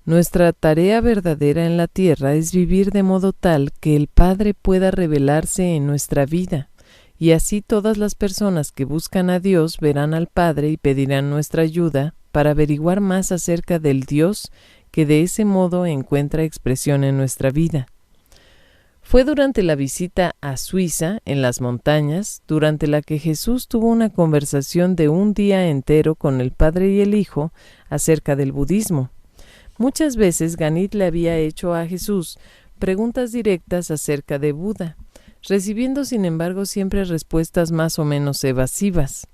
nuestra tarea verdadera en la tierra es vivir de modo tal que el Padre pueda revelarse en nuestra vida, y así todas las personas que buscan a Dios verán al Padre y pedirán nuestra ayuda para averiguar más acerca del Dios que de ese modo encuentra expresión en nuestra vida. Fue durante la visita a Suiza, en las montañas, durante la que Jesús tuvo una conversación de un día entero con el Padre y el Hijo acerca del budismo. Muchas veces Ganid le había hecho a Jesús preguntas directas acerca de Buda, recibiendo sin embargo siempre respuestas más o menos evasivas.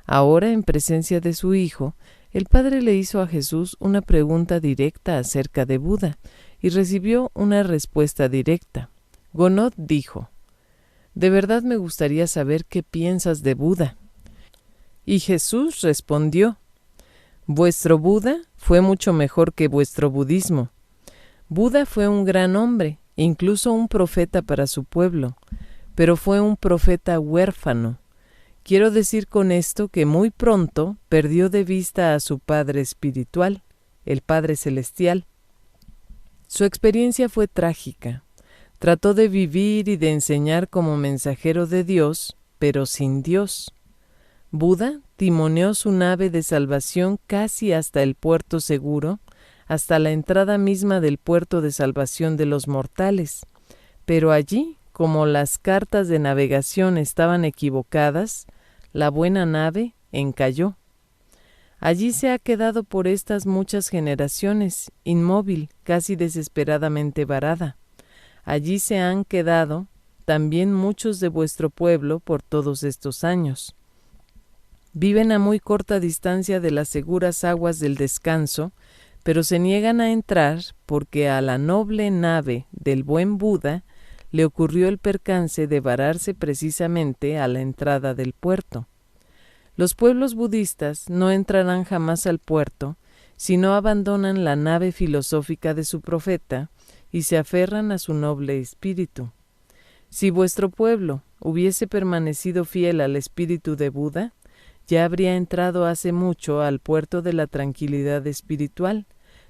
Ahora, en presencia de su hijo, el Padre le hizo a Jesús una pregunta directa acerca de Buda y recibió una respuesta directa. Gounod dijo: «De verdad me gustaría saber qué piensas de Buda». Y Jesús respondió: «Vuestro Buda fue mucho mejor que vuestro budismo. Buda fue un gran hombre, incluso un profeta para su pueblo, pero fue un profeta huérfano. Quiero decir con esto que muy pronto perdió de vista a su Padre espiritual, el Padre Celestial. Su experiencia fue trágica. Trató de vivir y de enseñar como mensajero de Dios, pero sin Dios. Buda timoneó su nave de salvación casi hasta el puerto seguro, hasta la entrada misma del puerto de salvación de los mortales. Pero allí, como las cartas de navegación estaban equivocadas, la buena nave encalló. Allí se ha quedado por estas muchas generaciones, inmóvil, casi desesperadamente varada. Allí se han quedado también muchos de vuestro pueblo por todos estos años. Viven a muy corta distancia de las seguras aguas del descanso, pero se niegan a entrar porque a la noble nave del buen Buda le ocurrió el percance de vararse precisamente a la entrada del puerto. Los pueblos budistas no entrarán jamás al puerto si no abandonan la nave filosófica de su profeta y se aferran a su noble espíritu. Si vuestro pueblo hubiese permanecido fiel al espíritu de Buda, ya habría entrado hace mucho al puerto de la tranquilidad espiritual,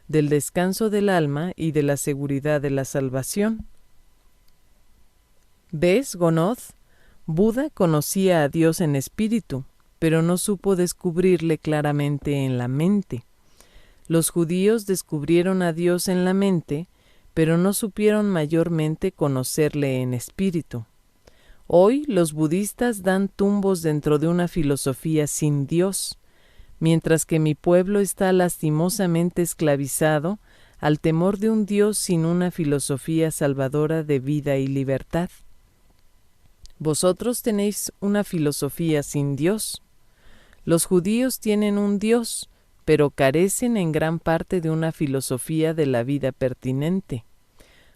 del descanso del alma y de la seguridad de la salvación. ¿Ves, Gonoth? Buda conocía a Dios en espíritu, pero no supo descubrirle claramente en la mente. Los judíos descubrieron a Dios en la mente, pero no supieron mayormente conocerle en espíritu. Hoy los budistas dan tumbos dentro de una filosofía sin Dios, mientras que mi pueblo está lastimosamente esclavizado al temor de un Dios sin una filosofía salvadora de vida y libertad. Vosotros tenéis una filosofía sin Dios. Los judíos tienen un Dios, pero carecen en gran parte de una filosofía de la vida pertinente.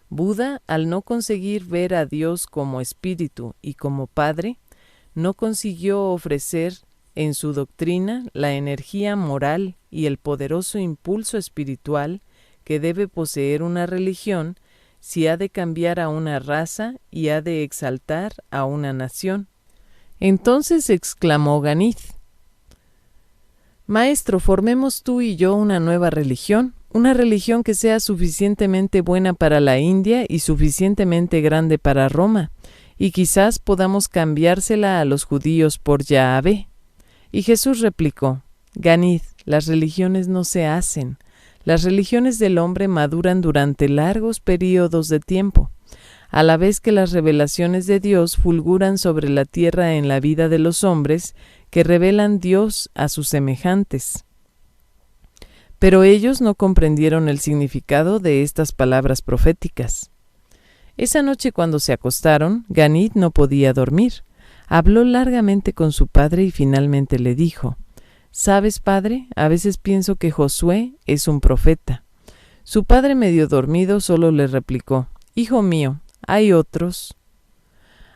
Buda, al no conseguir ver a Dios como espíritu y como Padre, no consiguió ofrecer en su doctrina la energía moral y el poderoso impulso espiritual que debe poseer una religión si ha de cambiar a una raza y ha de exaltar a una nación. Entonces exclamó Ganith: Maestro, formemos tú y yo una nueva religión, una religión que sea suficientemente buena para la India y suficientemente grande para Roma, y quizás podamos cambiársela a los judíos por Yahvé. Y Jesús replicó: Ganith, las religiones no se hacen. Las religiones del hombre maduran durante largos períodos de tiempo, a la vez que las revelaciones de Dios fulguran sobre la tierra en la vida de los hombres que revelan Dios a sus semejantes. Pero ellos no comprendieron el significado de estas palabras proféticas. Esa noche cuando se acostaron, Ganith no podía dormir. Habló largamente con su padre y finalmente le dijo: «¿Sabes, padre? A veces pienso que Josué es un profeta». Su padre, medio dormido, solo le replicó: «Hijo mío, hay otros».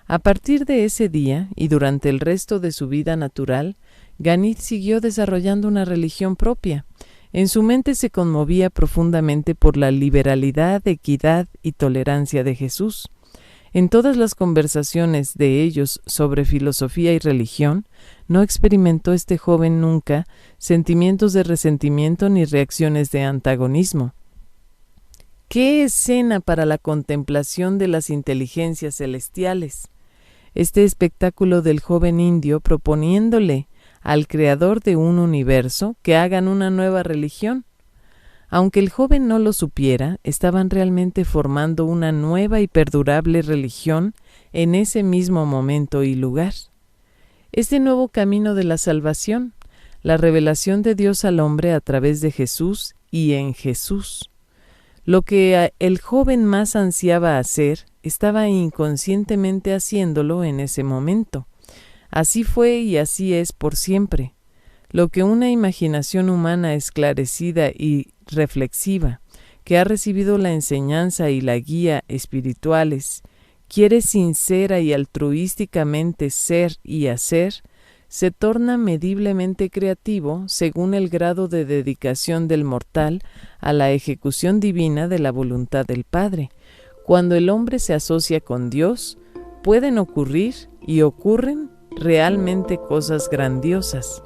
A partir de ese día y durante el resto de su vida natural, Ganith siguió desarrollando una religión propia. En su mente se conmovía profundamente por la liberalidad, equidad y tolerancia de Jesús. En todas las conversaciones de ellos sobre filosofía y religión, no experimentó este joven nunca sentimientos de resentimiento ni reacciones de antagonismo. ¡Qué escena para la contemplación de las inteligencias celestiales! Este espectáculo del joven indio proponiéndole al creador de un universo que hagan una nueva religión. Aunque el joven no lo supiera, estaban realmente formando una nueva y perdurable religión en ese mismo momento y lugar. Este nuevo camino de la salvación, la revelación de Dios al hombre a través de Jesús y en Jesús. Lo que el joven más ansiaba hacer, estaba inconscientemente haciéndolo en ese momento. Así fue y así es por siempre. Lo que una imaginación humana esclarecida y reflexiva, que ha recibido la enseñanza y la guía espirituales, quiere sincera y altruísticamente ser y hacer, se torna mediblemente creativo según el grado de dedicación del mortal a la ejecución divina de la voluntad del Padre. Cuando el hombre se asocia con Dios, pueden ocurrir y ocurren realmente cosas grandiosas.